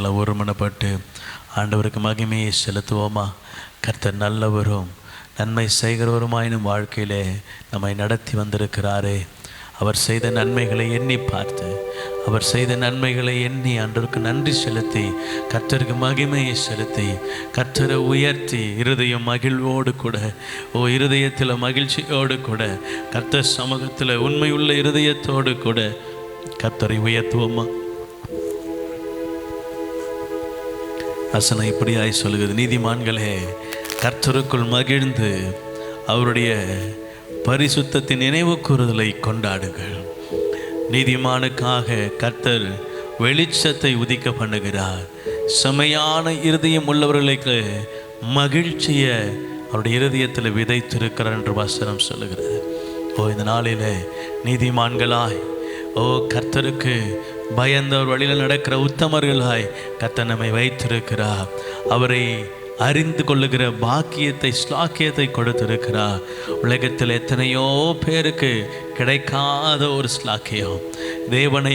எல்லாம் ஒருமனப்பட்டு ஆண்டவருக்கு மகிமையை செலுத்துவோமா? கர்த்தர் நல்லவரும் நன்மை செய்கிறவருமாயினும் வாழ்க்கையிலே நம்மை நடத்தி வந்திருக்கிறாரே. அவர் செய்த நன்மைகளை எண்ணி பார்த்து, அவர் செய்த நன்மைகளை எண்ணி ஆண்டவருக்கு நன்றி செலுத்தி, கர்த்தருக்கு மகிமையை செலுத்தி, கர்த்தரை உயர்த்தி, இருதயம் மகிழ்வோடு கூட, இருதயத்தில் மகிழ்ச்சியோடு கூட, கர்த்தர் சமூகத்தில் உண்மையுள்ள இருதயத்தோடு கூட கர்த்தரை உயர்த்துவோமா? வசனம் இப்படியாய் சொல்லுகிறது, நீதிமான்களே கர்த்தருக்குள் மகிழ்ந்து அவருடைய பரிசுத்தத்தின் நினைவு கூறுதலை கொண்டாடுங்கள். நீதிமானுக்காக கர்த்தர் வெளிச்சத்தை உதிக்க பண்ணுகிறார். செமையான இருதயம் உள்ளவர்களுக்கு மகிழ்ச்சியை அவருடைய இருதயத்தில் விதைத்திருக்கிறார் என்று வசனம் சொல்லுகிறது. இந்த நாளில் நீதிமான்களாய், கர்த்தருக்கு பயந்தவர் வழியில் நடக்கிற உத்தமர்களாய் கர்த்தர் நம்மை வைத்திருக்கிறார். அவரை அறிந்து கொள்ளுகிற பாக்கியத்தை, ஸ்லாக்கியத்தை கொடுத்திருக்கிறார். உலகத்தில் எத்தனையோ பேருக்கு கிடைக்காத ஒரு ஸ்லாக்கியம், தேவனை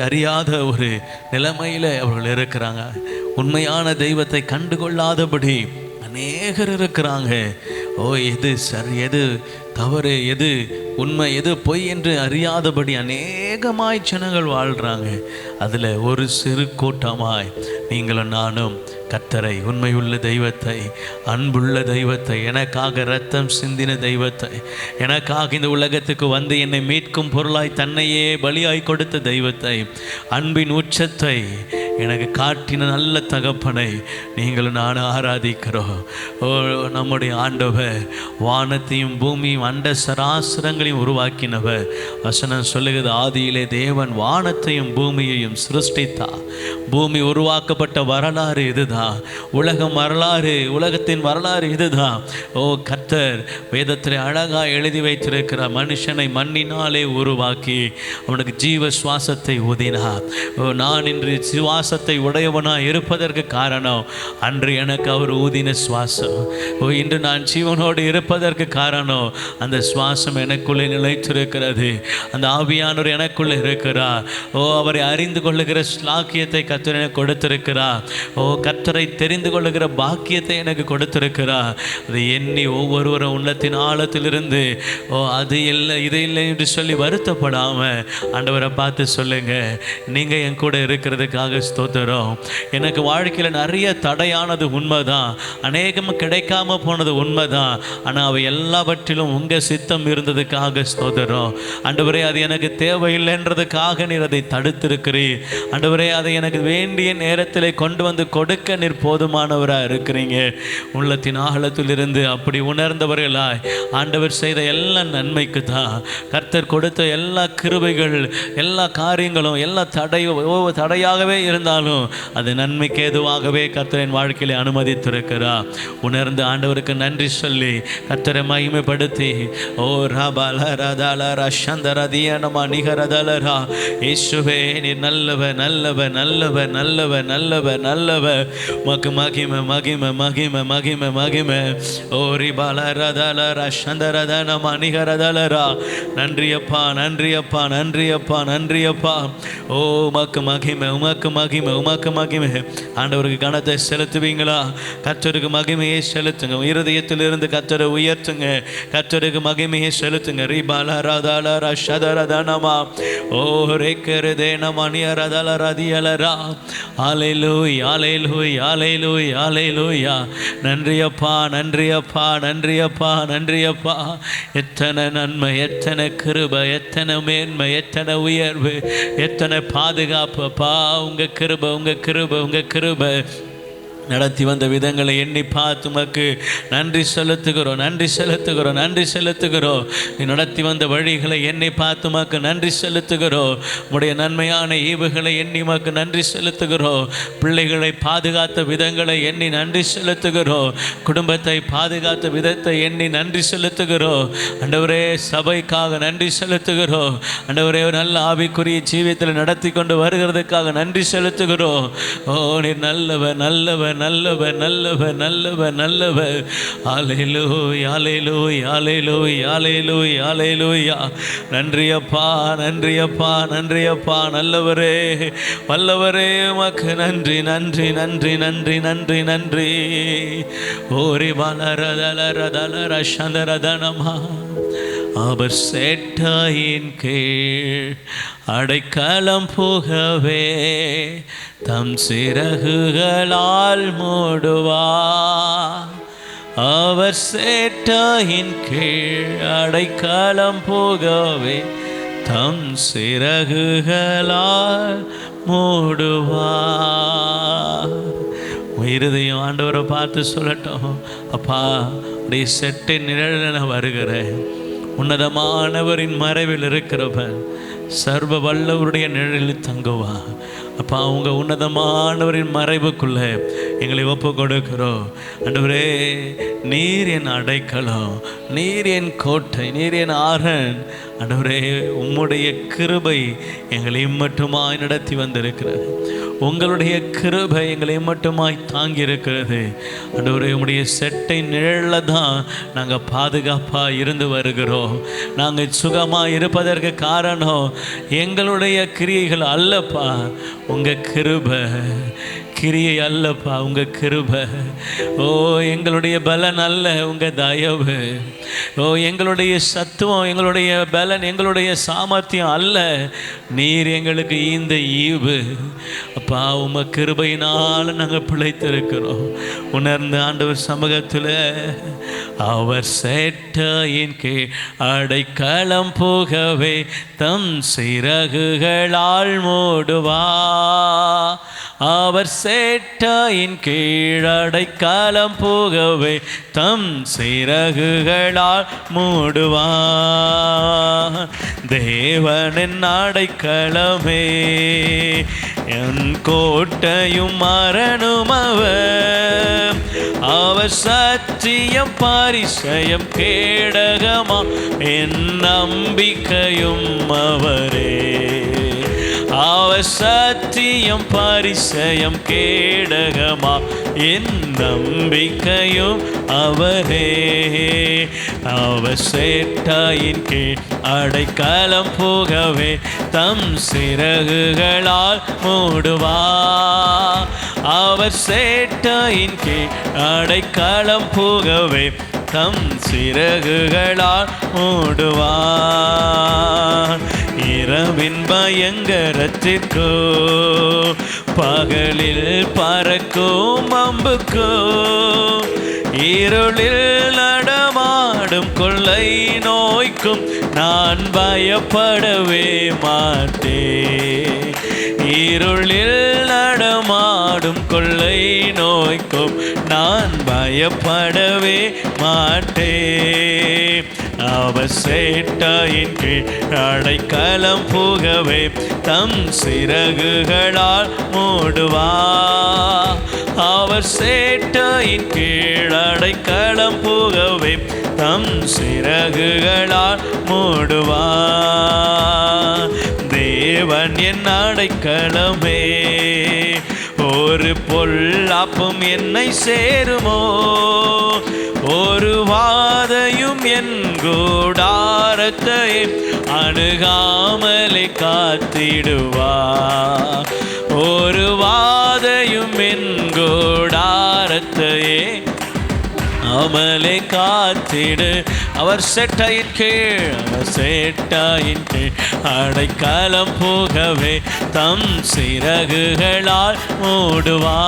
அறியாத ஒரு நிலைமையில் அவர்கள் இருக்கிறாங்க. உண்மையான தெய்வத்தை கண்டுகொள்ளாதபடி அநேகர் இருக்கிறாங்க. எது சரி, எது தவறு, எது உண்மை, எது பொய் என்று அறியாதபடி அநேகமாய் ஜனங்கள் வாழ்கிறாங்க. அதில் ஒரு சிறு கூட்டமாய் நீங்களும் நானும் கர்த்தரை, உண்மையுள்ள தெய்வத்தை, அன்புள்ள தெய்வத்தை, எனக்காக இரத்தம் சிந்தின தெய்வத்தை, எனக்காக இந்த உலகத்துக்கு வந்து என்னை மீட்கும் பொருளாய் தன்னையே பலியாய் கொடுத்த தெய்வத்தை, அன்பின் உச்சத்தை எனக்கு காட்டின நல்ல தகப்பனை நீங்களும் நானும் ஆராதிக்கிறோம். நம்முடைய ஆண்டவர் வானத்தையும் பூமியும் அண்ட சராசரங்களையும் உருவாக்கினவர். வசனம் சொல்லுகிறது, ஆதியிலே தேவன் வானத்தையும் பூமியையும் சிருஷ்டித்தார். பூமி உருவாக்கப்பட்ட வரலாறு இதுதான். உலகம் வரலாறு, உலகத்தின் வரலாறு இதுதான். கர்த்தர் வேதத்தில் அழகாக எழுதி வைத்திருக்கிற மனுஷனை மண்ணினாலே உருவாக்கி அவனுக்கு ஜீவ சுவாசத்தை ஊதினார். நான் இன்று சுவாசத்தை உடையவனாக இருப்பதற்கு காரணம் அன்று எனக்கு அவர் ஊதின சுவாசம். இன்று நான் ஜீவனோடு இருப்பதற்கு காரணம் அந்த சுவாசம் எனக்குள்ளே நிலைத்திருக்கிறது. அந்த ஆவியானவர் எனக்குள்ளே இருக்கிறார். அவரை அறிந்து கொள்ளுகிற ஸ்லாக்கியத்தை கர்த்தர் எனக்கு கொடுத்திருக்கிறார். கர்த்தரை தெரிந்து கொள்ளுகிற பாக்கியத்தை எனக்கு கொடுத்திருக்கிறார். அதை எண்ணி ஒவ்வொருவரும் உள்ளத்தின் ஆழத்திலிருந்து அது இல்லை, இது இல்லை என்று சொல்லி வருத்தப்படாமல் ஆண்டவரை பார்த்து சொல்லுங்க, நீங்கள் என் கூட இருக்கிறதுக்காக ஸ்தோத்திரம். எனக்கு வாழ்க்கையில் நிறைய தடையானது உண்மைதான், அநேகம் கிடைக்காம போனது உண்மைதான். ஆனால் அவை எல்லாவற்றிலும் உங்கள் சித்தம் இருந்ததுக்காக ஸ்தோத்திரம். ஆண்டவரே, அது எனக்கு தேவையில்லைன்றதுக்காக நீர் அதை தடுத்திருக்கிறீர். ஆண்டவரே, அதை எனக்கு வேண்டிய நேரத்தில் கொண்டு வந்து கொடுக்க நீர் போதுமானவராக இருக்கிறீங்க. உள்ளத்தின் ஆழத்திலிருந்து அப்படி உணர்ந்தவர்களாய் ஆண்டவர் செய்த எல்லா நன்மைக்கு தான், கர்த்தர் கொடுத்த எல்லா கிருபைகள், எல்லா காரியங்களும், எல்லா தடையாகவே இருந்தாலும் அது நன்மைக்கு ஏதுவாகவே கர்த்தரின் வாழ்க்கையிலே அனுமதித்திருக்கிறார். உணர்ந்து ஆண்டவருக்கு நன்றி சொல்லி கர்த்தரை மகிமைப்படுத்தி, இயேசுவே நீர் நல்லவர், நல்லவர், நல்லவர், நல்லவர், நல்லவர், நல்லவர். மக்கு மகிமை, மகிமை, மகிமை, மகிமை, மகிமை. நன்றியப்பா, நன்றியப்பா, நன்றியப்பா, நன்றியப்பா. உமக்கு மகிமை, உமக்கு மகிமை, உமக்கு மகிமை. ஆண்டவருக்கு கனத்தை செலுத்துவீங்களா? கர்த்தருக்கு மகிமையை செலுத்துங்க. இருதயத்திலிருந்து கர்த்தரை உயர்த்துங்க. கர்த்தருக்கு மகிமையை செலுத்துங்க. ரிபாலரதாலரா ஷதரதனமா ரேக்கரதேனமணியரதலரதியலரா. ஹல்லேலூயா, ஹல்லேலூயா, ஹல்லேலூயா, ஹல்லேலூயா. நன்றியப்பா, நன்றியப்பா, நன்றியப்பா, நன்றியப்பா. எத்தனை நன்மை, எத்தனை கிருபை, எத்தனை மேன்மை, எத்தனை உயர்வு, எத்தனை பாதுகாப்புப்பா. உங்கள் கிருபை, உங்கள் கிருபை, உங்கள் கிருபை நடத்தி வந்த விதங்களை எண்ணி பார்த்து உமக்கு நன்றி செலுத்துகிறோம், நன்றி செலுத்துகிறோம், நன்றி செலுத்துகிறோம். நீ நடத்தி வந்த வழிகளை எண்ணி பார்த்து உமக்கு நன்றி செலுத்துகிறோம். உடைய நன்மையான ஈவுகளை எண்ணி உமக்கு நன்றி செலுத்துகிறோம். பிள்ளைகளை பாதுகாத்த விதங்களை எண்ணி நன்றி செலுத்துகிறோம். குடும்பத்தை பாதுகாத்த விதத்தை எண்ணி நன்றி செலுத்துகிறோம். ஆண்டவரே, சபைக்காக நன்றி செலுத்துகிறோம். ஆண்டவரே, நல்ல ஆவிக்குரிய ஜீவியத்தில் நடத்தி கொண்டு வருகிறதுக்காக நன்றி செலுத்துகிறோம். நீர் நல்லவர், நல்லவர், நல்லவர் நல்லவர் நல்லவர் நல்லவர். அல்லேலூயா அல்லேலூயா அல்லேலூயா அல்லேலூயா அல்லேலூயா. நன்றி அப்பா நன்றி அப்பா நன்றி அப்பா. நல்லவரே வல்லவரே உமக்கு நன்றி நன்றி நன்றி நன்றி நன்றி நன்றி. ஓரி வளரதலரதலர சந்தரதனமா. அவர் சேட்டையின் கீழ் அடைக்கலம் புகவே தம் சிறகுகளால் மூடுவார். அவர் சேட்டையின் கீழ் அடைக்கலம் புகவே தம் சிறகுகளால் மூடுவார். இருதயம் ஆண்டவரை பார்த்து சொல்லட்டும், அப்பா உடைய செட்டை நிழலில் நான் வருகிறேன். உன்னதமானவரின் மறைவில் இருக்கிறவன் சர்வ வல்லவருடைய நிழலில் தங்குவா. அப்பா அவங்க உன்னதமானவரின் மறைவுக்குள்ள எங்களை ஒப்பு கொடுக்கிறோம். ஆண்டவரே நீர் என் அடைக்கலம், நீர் என் கோட்டை, நீர் என் ஆரன். ஆண்டவரே உம்முடைய கிருபை எங்களை மட்டுமாய் நடத்தி வந்திருக்கிறது. உங்களுடைய கிருபை எங்களை மட்டுமாய் தாங்கி இருக்கிறது. ஆண்டவரே உம்முடைய செட்டை நிழலில் தான் நாங்கள் பாதுகாப்பாக இருந்து வருகிறோம். நாங்கள் சுகமாக இருப்பதற்கு காரணம் எங்களுடைய கிரியைகள் அல்லப்பா, உங்கள் கிருபை. கிரியை அல்லப்பா, உங்கள் கிருபை. ஓ எங்களுடைய பலன் அல்ல, உங்கள் தயவு. ஓ எங்களுடைய சத்துவம், எங்களுடைய பலன், எங்களுடைய சாமர்த்தியம் அல்ல, நீர் எங்களுக்கு இந்த ஈவு. அப்பா உம கிருபையினால் நாங்கள் பிழைத்திருக்கிறோம். உணர்ந்த ஆண்டவர் சமூகத்தில் அவர் சேட்டையின் கீழ் அடைக்கலம் புகவே தம் சிறகுகளால் மூடுவா. அவர் சேட்டையின் கீழ் அடைக்கலம் புகவே தம் சிறகுகளால் மூடுவா. தேவனின் அடைக்கலமே என் கோட்டையும் மரணும் அவர். அவர் சத்தியம் பரிசயம் கேடகமா என் நம்பிக்கையும் அவரே. அவர் சத்தியம் பரிசயம் கேடகமா என் நம்பிக்கையும் அவரே. அவர் சேட்டையின் கீழ் அடைக்கலம் புகவே தம் சிறகுகளால் மூடுவா. அவர் சேட்டையின் கீழ் அடைக்கலம் புகவே தம் சிறகுகளால் மூடுவார். இரவின் பயங்கரத்திற்கோ பகலில் பறக்கும் அம்புக்கோ இருளில் நடமாடும் கொள்ளை நோய்க்கும் நான் பயப்படவே மாட்டேன். இருளில் நடமாடும் கொள்ளை நோய்க்கும் நான் பயப்படவே மாட்டேன். அவர் சேட்டையின் கீழ் அடைக்கலம் புகவே தம் சிறகுகளால் மூடுவா. அவர் சேட்டையின் கீழ் அடைக்கலம் புகவே தம் சிறகுகளால் மூடுவா. தேவன் என் அடைக்கலமே, ஒரு பொல்லாப்பும் என்னை சேருமோ. ஒரு வாதையும் என் கூடாரத்தை அணுகாமலே காத்திடுவா. ஒரு வாதையும் என் கூடாரத்தையே அமலே காத்திடு. அவர் சேட்டையின் கீழ், அவர் சேட்டையின் கீழ் அடைக்கலம் புகவே தம் சிறகுகளால் மூடுவா.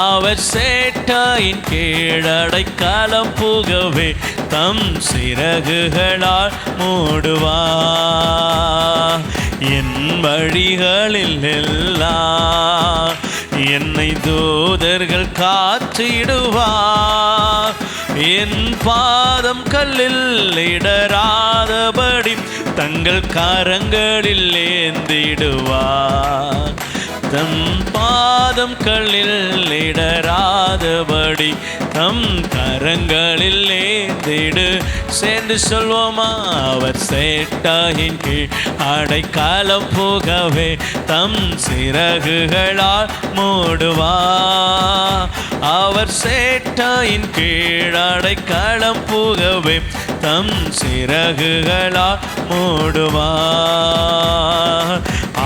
அவர் சேட்டையின் கீழ் அடைக்கலம் புகவே தம் சிறகுகளால் மூடுவா. என் வழிகளில் எல்லாம் என்னை தூதர்கள் காத்திடுவார். என் பாதம் கல்லில் இடராதபடி தங்கள் கரங்களில் ஏந்திடுவார். தம் பாதம் கல்லில் இடராதபடி தம் கரங்களில் ஏந்திடு சேர்ந்து சொல்வோமா? அவர் சேட்டையின் கீழ் அடைக்கலம் புகவே தம் சிறகுகளால் மூடுவார். அவர் சேட்டையின் கீழ் அடைக்கலம் புகவே தம் சிறகுகளால் மூடுவார்.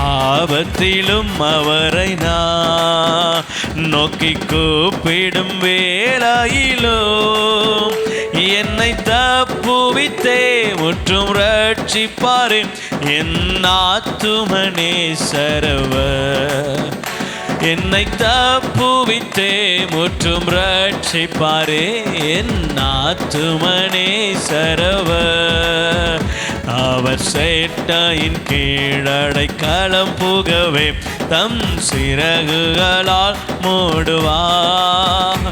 ஆபத்திலும் அவரை நான் நோக்கி கூப்பிடும் வேளையிலும் என்னை தப்புவித்தே முற்றும் ரட்சிப்பாரே என் ஆத்துமனே சரவர். என்னை தப்புவித்தே முற்றும் ரட்சிப்பாரே என் ஆத்துமனே சரவர். அவர் சேட்டையின் கீழ் அடைக்கலம் புகவே தம் சிறகுகளால் மூடுவார்.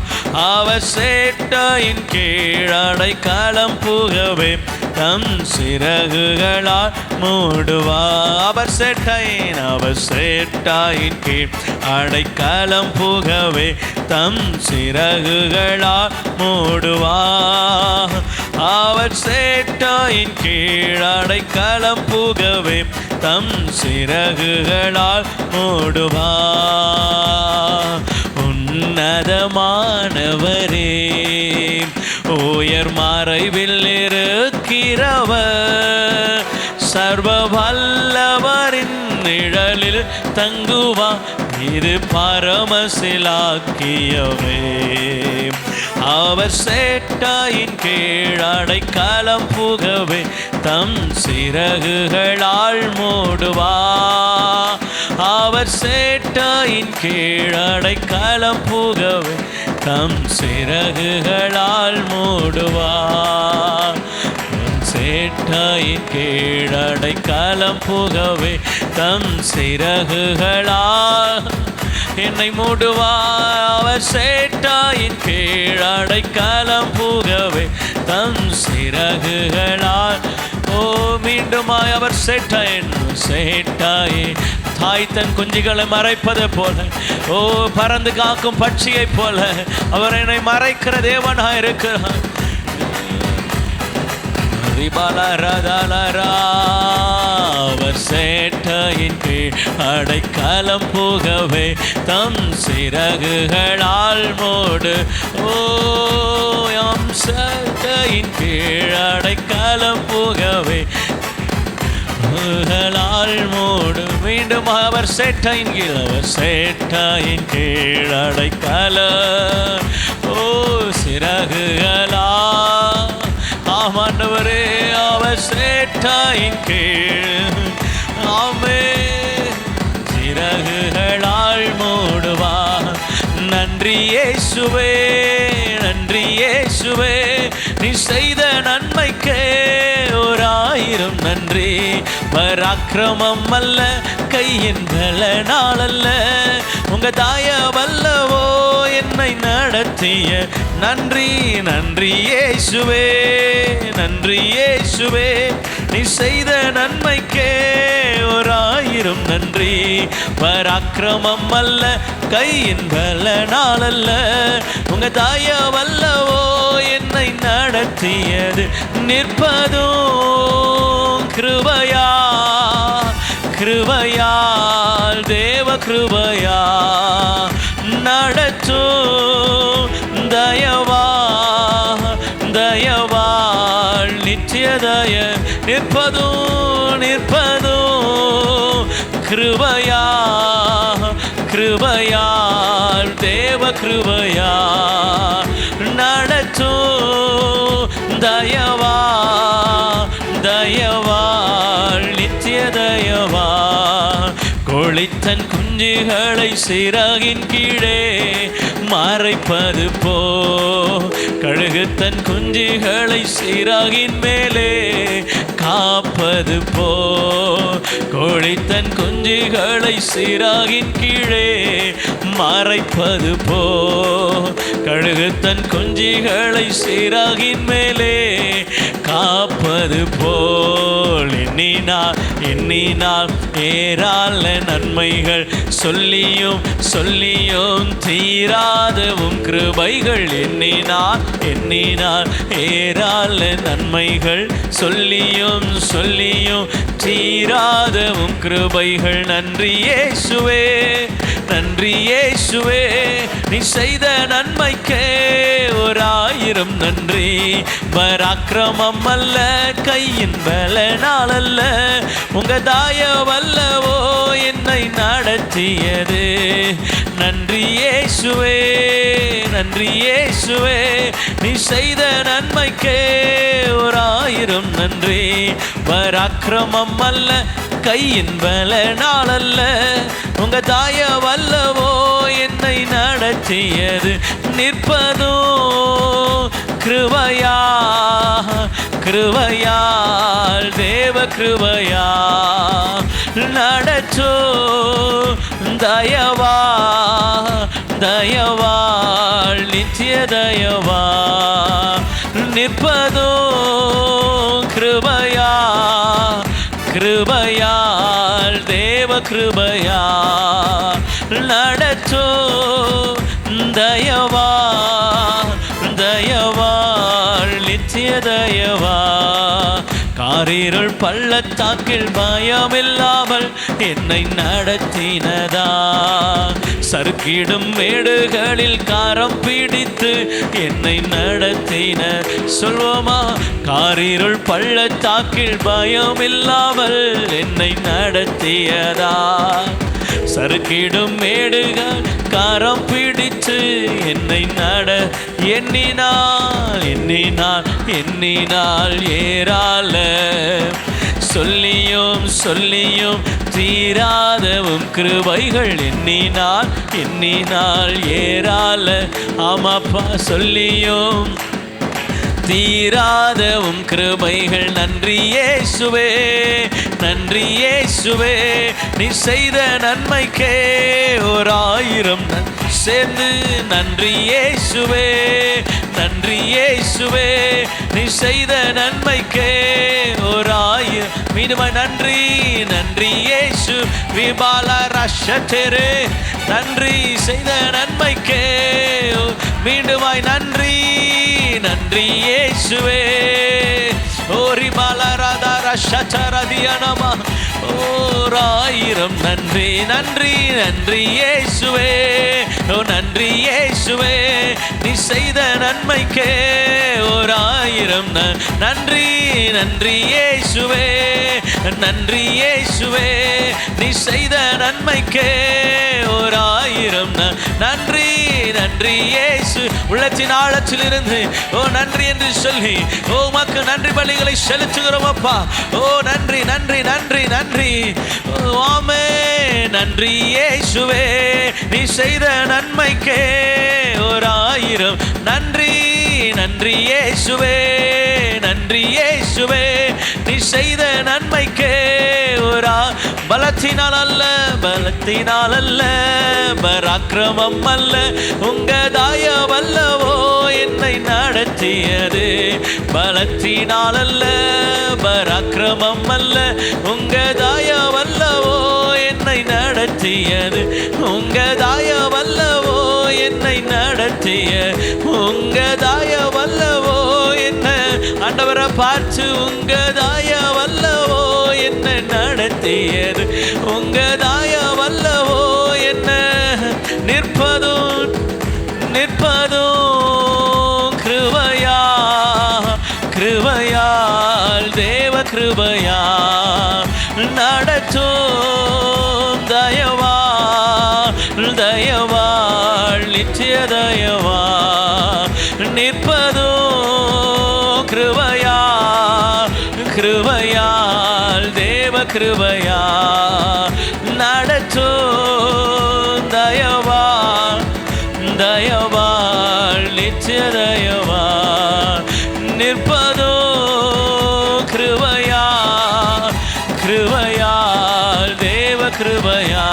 அவர் சேட்டையின் கீழ் அடைக்கலம் புகவே தம் சிறகுகளால் மூடுவார். அவர் சேட்டையின் கீழ் அடைக்கலம் புகவே தம் சிறகுகளால் மூடுவார். அவர் சேட்டையின் கீழ் அடைக்கலம் புகவே தம் சிறகுகளால் மூடுவார். உன்னதமானவரே உயர் மறைவில் இருக்கிறவர், சர்வ வல்லவரின் நிழலில் தங்குவா இது பரமசிலாக்கியவே. அவர் சேட்டையின் கீழ் அடைக்கலம் புகவே தம் சிறகுகளால் மூடுவார். அவர் சேட்டையின் கீழ் அடைக்கலம் புகவே தம் சிறகுகளால் மூடுவார். சேட்டையின் கீழ் அடைக்கலம் புகவே தம் சிறகுகளால் என்னை மூடுவார். அவர் சேட்டையின் கீழ் அடைக்கலம் புகவே தம் சிறகுகளால். ஓ மீண்டுமாய் அவர் சேட்டையின் தாய் தன் குஞ்சுகளை மறைப்பது போல, ஓ பறந்து காக்கும் பட்சியை போல அவர் என்னை மறைக்கிற தேவனாய் இருக்கிறார். அவர் சேட்டையின் கீழ் அடைக்கலம் புகவே தம் சிறகுகளால் மூடு. ஓ எம் சேட்டையின் கீழ் அடைக்கலம் புகவே மூடு. மீண்டும் அவர் சேட்டையின் கீழ் அடைக்கலம். ஓ சிறகுகளா ஆமாண்டவரே அவர் சேட்டையின் கீழ் ஆமே சிறகுகளால் மூடுவார். நன்றி இயேசுவே, நன்றி இயேசுவே, நீ செய்த நன்மைக்கே 1000 நன்றி. பராக்கிரமம் அல்ல, கையின் பலனால் அல்ல, உங்க தயவல்லவோ என்னை நடத்திய. நன்றி நன்றி இயேசுவே, நன்றி இயேசுவே, நீ செய்த நன்மைக்கே 1000 நன்றி. பராக்கிரமம் அல்ல, கையின் பலனால் அல்ல, உங்க தயவல்லவோ என்னை நடத்தியது. நிற்பதும் கிருபையா, கிருபையால் தேவ கிருபையா, நடத்தும் தயவா, தயவால் நித்திய தய. நிற்பதும் நிற்பதும் கிருபையா, கிருபையால் தேவ கிருபையா, நடத்தும் தயவா, தயவால் நித்திய தயவா. கோழித்தன் குஞ்சுகளை சிறகின் கீழே மறைப்பது போ, கழுகு தன் குஞ்சுகளை சிறகின் மேலே காப்பது போ. கோழி தன் குஞ்சுகளை சிறகின் கீழே மறைப்பது போ, கழுகு தன் குஞ்சுகளை சிறகின் மேலே காப்பது போல். எண்ணினார் எண்ணினால் ஏராள நன்மைகள் சொல்லியும் சொல்லியும் தீராதவும் கிருபைகள். எண்ணினால் ஏராள நன்மைகள் சொல்லியும் சொல்லியும் தீராதவும் கிருபைகள். நன்றி இயேசுவே, நன்றி இயேசுவே, நீ செய்த நன்மைக்கே 1000 நன்றி. பராக்கிரமம் அல்ல, கையின் பலனால் அல்ல, உங்க தயவல்லவோ என்னை நடத்தியது. நன்றி இயேசுவே, நன்றி இயேசுவே, நீ செய்த நன்மைக்கே 1000 நன்றி. பராக்கிரமம் அல்ல, கையின் பலனால் அல்ல, உங்க தயவல்லவோ என்னை நடத்தியது. நிற்பதோ கிருபையா, கிருபையால், தேவ கிருபையா, நடச்சோ தயவா, தயவாள், நித்திய தயவா. நிற்பதோ கிருபையா, கிருபையால், தேவ கிருபையா, நடச்சோ தயவா, தயவாள், நித்திய தயவா. காரிருள் பள்ளத்தாக்கில் பயமில்லாமல் என்னை நடத்தினதா, சறுக்கிடும் மேடுகளில் காரம் பிடித்து என்னை நடத்தின. சொல்வோமா? காரிருள் பள்ளத்தாக்கில் பயமில்லாமல் என்னை நடத்தியதா, சறுக்கிடும் மேடுகள் காரம் பிடித்து என்னை எண்ணினால் எண்ணினால் எண்ணினால் ஏராள சொல்லியும் சொல்லியும் தீராதவும் கிருபைகள். எண்ணினால் எண்ணினால் ஏராள, ஆமாப்பா, சொல்லியும் தீராதவும் கிருபைகள். நன்றி இயேசுவே, நன்றி இயேசுவே, நீ செய்த நன்மைக்கே 1000 சேர்ந்து. நன்றி இயேசுவே, நன்றி இயேசுவே, நீ செய்த நன்மைக்கே 1000. மீண்டுமாய் நன்றி, நன்றி இயேசு, விபால ரஷதேரே, நன்றி செய்த நன்மைக்கே. மீண்டுமாய் நன்றி, நன்றி இயேசுவே. ஓரி பாலராதா ரஷதரதியனமா, 1000 நன்றி, நன்றி, நன்றி இயேசுவே. ஓ நன்றி இயேசுவே, நீ செய்த நன்மைக்கே 1000 நன்றி, நன்றி இயேசுவே, நன்றி இயேசுவே, நீ செய்த நன்மைக்கே 1000 நன்றி, நன்றி இயேசு. உள்ளத்தின் ஆழத்திலிருந்து ஓ நன்றி என்று சொல்லி ஓ உமக்கு நன்றி பலிகளை செலுத்துகிறோம் அப்பா. ஓ நன்றி, நன்றி, நன்றி, நன்றி. ஆமென். நன்றி இயேசுவே, நீ செய்த நன்மைக்கே 1000 நன்றி. நன்றி இயேசுவே, நன்றி இயேசுவே, நீ செய்த நன்மைக்கே பலத்தினால் அல்ல, பலத்தினால் அல்ல, பராக்கிரமம் அல்ல, உங்க தயவல்லவோ என்னை நடத்தியது. பலத்தினால் அல்ல, பராக்கிரமம் அல்ல, உங்க தயவல்லவோ என்னை நடத்தியது. உங்க தயவல்லவோ என்னை நடத்திய, உங்க தயவல்லவோ என்ன. ஆண்டவரை பார்த்து உங்க தயவல்லவோ என்ன நடத்தியது. உங்க தயவல்லவோ என்ன. நிற்பதும் நிற்பதும் கிருபையா, கிருபையால், தேவ கிருபையா, நடத்தும் தயவா, தயவாள், நித்திய தயவா. நிற்பதும் கிருபையா, கிருபையால், தேவ கிருபையா, நடத்தும் தயவா, தயவாள், நித்திய தயவா. நிற்பதும் கிருபையா, கிருபையால், தேவ கிருபையா,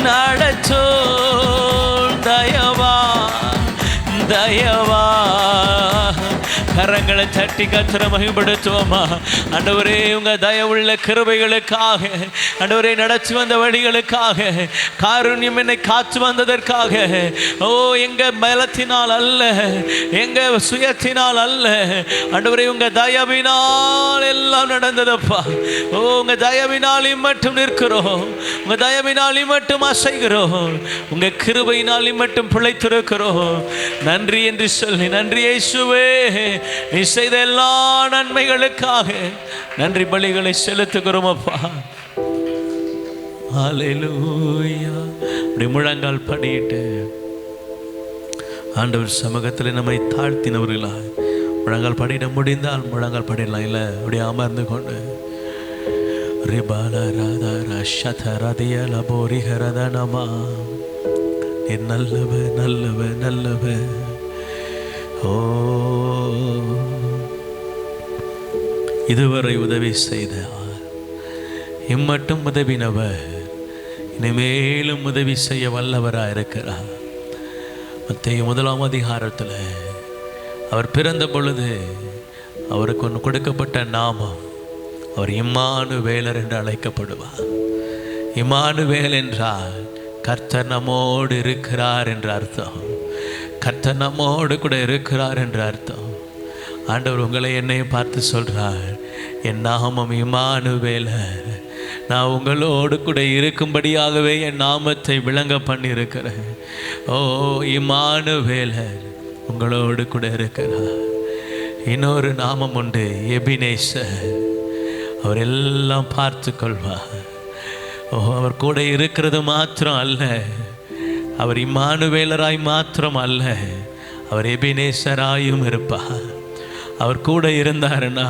நடத்தும் தயவா, தயவா. கரங்களை தட்டி தட்டி கர்த்தரை மகிமைப்படுத்துவோமா? ஆண்டவரே, உங்க தயவுள்ள கிருபைகளுக்காக, ஆண்டவரே நடத்தி வந்த வழிகளுக்காக, காருண்யம் என்னை காத்து வந்ததற்காக, ஓ எங்க பலத்தினால் அல்ல, எங்க சுயத்தினால் அல்ல, ஆண்டவரே உங்க தயவினால் எல்லாம் நடந்ததப்பா. ஓ உங்க தயவினால் மட்டும் நிற்கிறோம், உங்க தயவினால் மட்டும் அசைகிறோம், உங்க கிருபையினால் மட்டும் பிழைத்திருக்கிறோம். நன்றி என்று சொல்லி, நன்றி இயேசுவே, நீ செய்த எல்லா நன்மைகளுக்காக நன்றி பலிகளை செலுத்துகிறோம் அப்பா. ஹல்லேலூயா. அப்படி முழங்கால் படியிட்டு ஆண்டவர் சமூகத்தில் நம்மை தாழ்த்தினவர்களா முழங்கால் படியிட முடிந்தால் முழங்கால் படிடலாம், இல்லை அப்படியே அமர்ந்து கொண்டு நல்லவ நல்லவ நல்லவ. ஓ இதுவரை உதவி செய்தார், இம்மட்டும் உதவினவர், இனிமேலும் உதவி செய்ய வல்லவராக இருக்கிறார். மத்தேயு 1ஆம் அதிகாரத்தில் அவர் பிறந்த பொழுது அவருக்கு ஒன்று கொடுக்கப்பட்ட நாமம், அவர் இம்மானுவேலர் என்று அழைக்கப்படுவார். இம்மானுவேல் என்றால் கர்த்தர் நம்மோடு இருக்கிறார் என்ற அர்த்தம். கர்த்தர் நம்மோடு கூட இருக்கிறார் என்ற அர்த்தம். ஆண்டவர் உங்களை என்னையும் பார்த்து சொல்றார், என் நாமம் இம்மானுவேலர், நான் உங்களோடு கூட இருக்கும்படியாகவே என் நாமத்தை விளங்க பண்ணியிருக்கிறேன். ஓ இம்மானுவேலர் உங்களோடு கூட இருக்கிறார். இன்னொரு நாமம் உண்டு, எபினேசர். அவர் எல்லாம் பார்த்து கொள்வார். ஓ அவர் கூட இருக்கிறது மாத்திரம் அல்ல, அவர் இம்மானுவேலராய் மாத்திரம் அல்ல, அவர் எபினேசராயும் இருப்பார். அவர் கூட இருந்தாருன்னா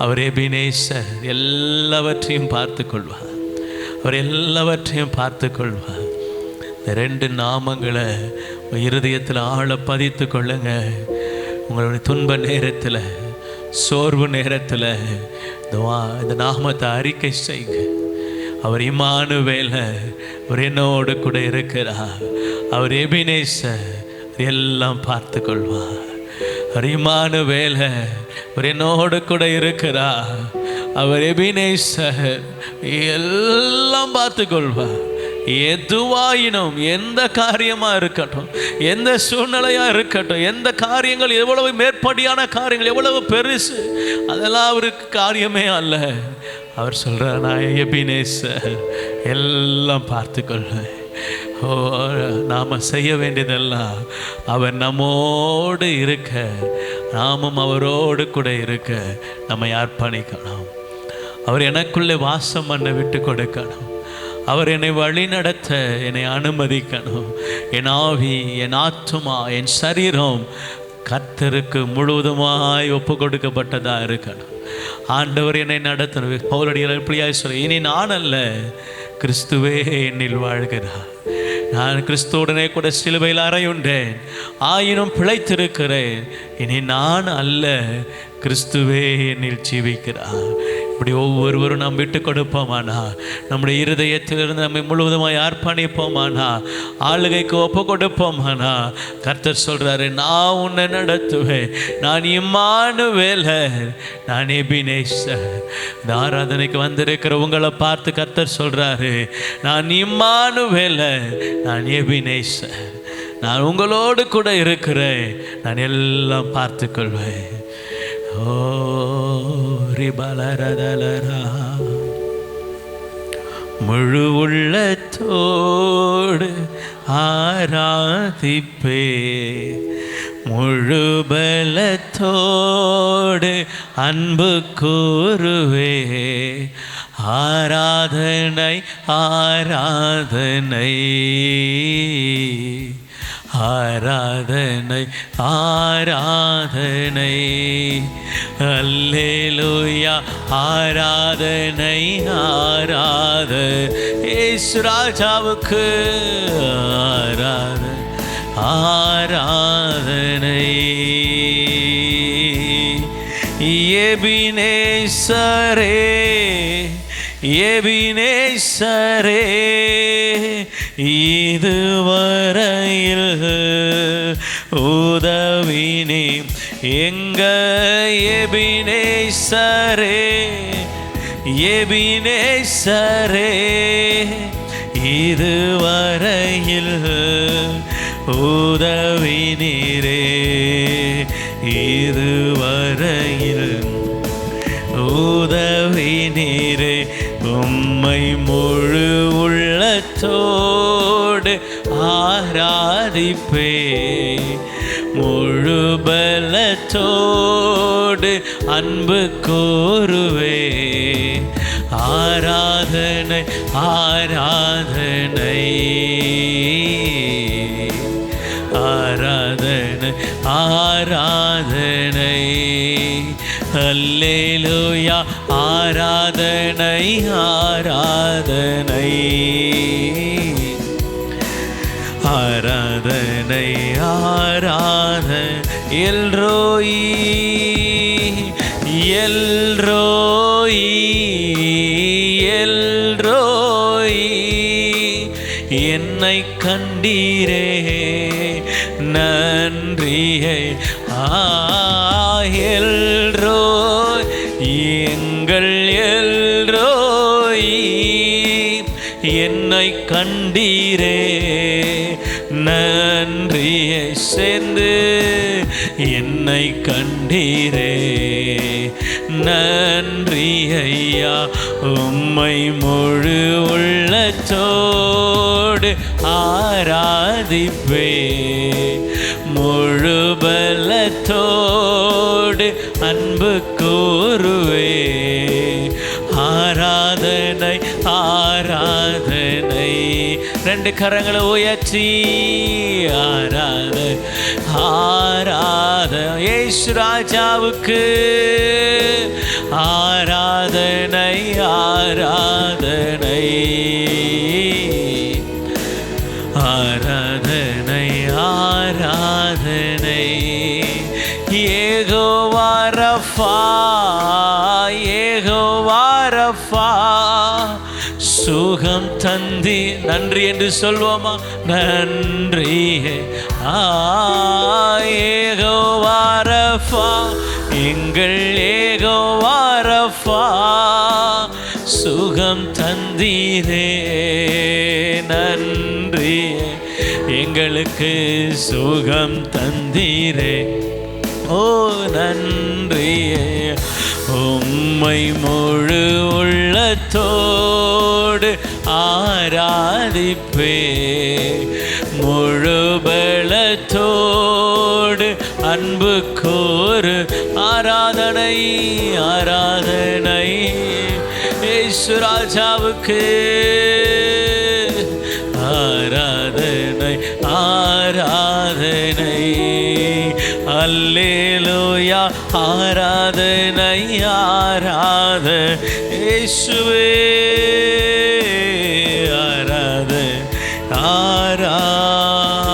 அவர் எபினேசர், எல்லாவற்றையும் பார்த்து கொள்வார், அவர் எல்லாவற்றையும் பார்த்து கொள்வார். இந்த 2 நாமங்களை இருதயத்தில் ஆழ பதித்து கொள்ளுங்க. உங்களுடைய துன்ப நேரத்தில், சோர்வு நேரத்தில் இந்த நாமத்தை அறிக்கை செய்யுங்க. அவர் இம்மானுவேலர், அவர் என்னோடு கூட இருக்கிறார். அவர் எபினேசர், எல்லாம் பார்த்து கொள்வார். அவர் இம்மானுவேலர், அவர் என்னோடு கூட இருக்கிறார். அவர் எபினேசர், எல்லாம் பார்த்து கொள்வார். எதுவாயினும், எந்த காரியமா இருக்கட்டும், எந்த சூழ்நிலையா இருக்கட்டும், எந்த காரியங்கள் எவ்வளவு மேற்படியான காரியங்கள், எவ்வளவு பெருசு, அதெல்லாம் அவருக்கு காரியமே அல்ல. அவர் சொல்றார், நான் எபினேசர், எல்லாம் பார்த்து கொள்வேன். ஓ நாம் செய்ய வேண்டியதெல்லாம் அவர் நம்மோடு இருக்க, நாமும் அவரோடு கூட இருக்க நம்மை அர்ப்பணிக்கணும். அவர் எனக்குள்ளே வாசம் பண்ண விட்டு கொடுக்கணும். அவர் என்னை வழி நடத்த என்னை அனுமதிக்கணும். என் ஆவி, என் ஆத்துமா, என் சரீரம் கர்த்தருக்கு முழுவதுமாய் ஒப்பு கொடுக்கப்பட்டதாக இருக்கணும். ஆண்டவர் என்னை நடத்தணும். பவுலடியார் எப்படியாய் சொல்ல, இனி நான் அல்ல, கிறிஸ்துவே என்னில் வாழ்கிறார். நான் கிறிஸ்துவுடனே கூட சிலுவையில் அறையுண்டேன், ஆயினும் பிழைத்திருக்கிறேன். இனி நான் அல்ல, கிறிஸ்துவே என்னில் ஜீவிக்கிறார். இப்படி ஒவ்வொருவரும் நாம் விட்டு கொடுப்போமானா, நம்முடைய இருதயத்திலிருந்து நம்மை முழுவதுமாய் அர்ப்பணிப்போமானா, ஆளுகைக்கு ஒப்பு கொடுப்போமானா, கர்த்தர் சொல்றாரு, நான் உன்னை நடத்துவேன். நான் இம்மானுவேலர், நான் எபினேசர். இந்த ஆராதனைக்கு வந்திருக்கிற உங்களை பார்த்து கர்த்தர் சொல்றாரு, நான் இம்மானுவேலர், நான் எபினேசர், நான் உங்களோடு கூட இருக்கிறேன், நான் எல்லாம் பார்த்து கொள்வேன். ஓ ரிபலரதலரா, முழு உள்ளத்தோடு ஆராதிப்பே, முழு பலத்தோடு அன்பு கூறுவே. ஆராதனை ஆராதனை ஆராதனை ஆராதனை, அல்லேலூயா. ஆராதனை ஆராதனை இயேசு ராஜாவுக்கு, ஆராதனை ஆராதனை. எபினேசரே, எபினேசரே, இதுவரையில் உதவினே. எங்க எபினேசரே, எபினேசரே, இதுவரையில் உதவி நீரே, இதுவரையில் உதவி நீரே. உம்மை முழு உள்ளத்தோடு ஆராதிப்பே, முழு பலத்தோடு அன்பு கூறுவே. ஆராதனை ஆராதனை ஆராதனை ஆராதனை, அல்லேலூயா. ஆராதனை ஆராதனை ஆராதனை ஆராதனை. எல்ரோயி எல்ரோயி எல்ரோயி, என்னை கண்டீரே நன்றியை. எல்ரோய், எங்கள் எல்ரோய், என்னை கண்டீரே நன்றியை. சேர்ந்து என்னை கண்டீரே நன்றி ஐயா. உம்மை முழு உள்ளத்தோடு ஆராதிப்பே, முழு பலத்தோடு அன்பு கூறுவே. ஆராதனை ஆராதனை. ரெண்டு கரங்களை உயர்த்தி ஆராதனை ஆராதனை. இயேசு ராஜாவுக்கு ஆராதனை ஆராதனை ஆராதனை ஆராதனை. யெகோவா ரஃபா, யெகோவா ரஃபா, சுகம் தந்தி. நன்றி என்று சொல்வோமா? நன்றி. யெகோவா ரஃபா, எங்கள் யெகோவா ரஃபா, சுகம் தந்தீரே நன்றி. எங்களுக்கு சுகம் தந்தீரே, ஓ நன்றி. உம்மை முழு உள்ளத்தோடு ஆராதிப்பே, முழு பலத்தோடு அன்பு கூறு. ஆராதனை ஆராதனை இயேசு ராஜாவுக்கு. ஆராதனை ஆராதனை அல்லேலூயா. ஆராதனை ஆராதனை இயேசுவே. ஆராதனை ஆராதனை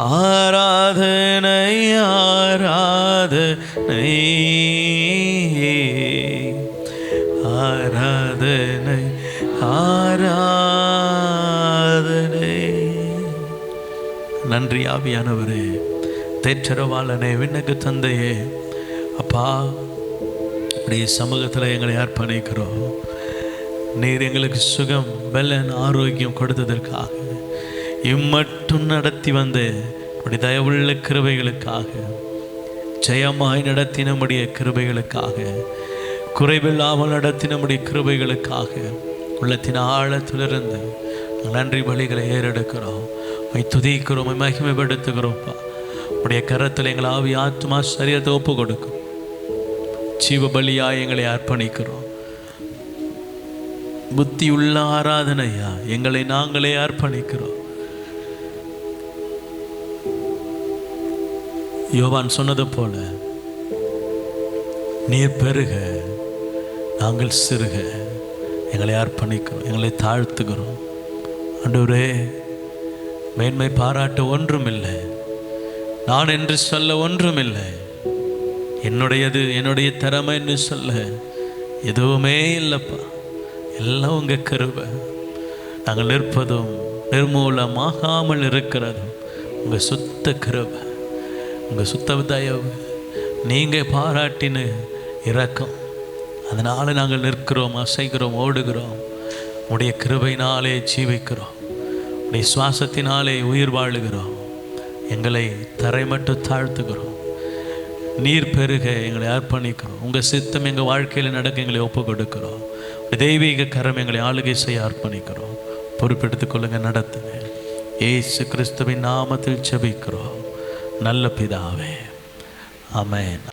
ஆராதனை ஆராதனை ஆராதனை ஆராதனை. நன்றி ஆவியானவரே, தேற்றரவாளனே, விண்ணக தந்தையே, அப்பா உடைய சமூகத்தில் எங்களை அர்ப்பணிக்கிறோம். நீர் எங்களுக்கு சுகம் பலன் ஆரோக்கியம் கொடுத்ததற்காக, இம்மட்டும் நடத்தி வந்த உடைய தயவுள்ள கிருபைகளுக்காக, ஜெயமாய் நடத்தி நம்முடைய கிருபைகளுக்காக, குறைவில்லாமல் நடத்தி நம்முடைய கிருபைகளுக்காக உள்ளத்தின் ஆழத்திலிருந்து நன்றி பலிகளை ஏறெடுக்கிறோம். துதிக்கிறோம், மகிமைப்படுத்துகிறோம்ப்பா. உடைய கரத்தில் எங்களை ஆவி ஆத்மா சரீரத்தை ஒப்பு கொடுக்கும். ஜீவ பலியாய் எங்களை அர்ப்பணிக்கிறோம். புத்தி உள்ள ஆராதனையா எங்களை நாங்களே அர்ப்பணிக்கிறோம். யோவான் சொன்னது போல நீர் பெருக நாங்கள் சிறுக எங்களை அர்ப்பணிக்கிறோம், எங்களை தாழ்த்துகிறோம். ஆண்டவரே, மேன்மை பாராட்ட ஒன்றுமில்லை, நான் என்று சொல்ல ஒன்றுமில்லை, என்னுடையது என்னுடைய திறமை என்று சொல்ல எதுவுமே இல்லைப்பா. எல்லாம் உங்கள் கிருபை. நாங்கள் நிற்பதும் நிர்மூலமாகாமல் இருக்கிறதும் உங்கள் சுத்த கிருபை, உங்கள் சுத்த தயவு, நீங்கள் பாராட்டின இரக்கம், அதனால் நாங்கள் நிற்கிறோம், அசைக்கிறோம், ஓடுகிறோம். உடைய கிருபையினாலே ஜீவிக்கிறோம், உடைய சுவாசத்தினாலே உயிர் வாழுகிறோம். எங்களை தரை மட்டும் தாழ்த்துக்கிறோம். நீர் பெருக எங்களை அர்ப்பணிக்கிறோம். உங்கள் சித்தம் எங்கள் வாழ்க்கையில் நடக்க எங்களை ஒப்பு கொடுக்கிறோம். தெய்வீக கரம் எங்களை ஆளுகை செய்ய அர்ப்பணிக்கிறோம். பொறுப்பெடுத்துக் கொள்ளுங்க, நடத்துங்க. இயேசு கிறிஸ்துவின் நாமத்தில் ஜெபிக்கிறோம் நல்ல பிதாவே, ஆமென்.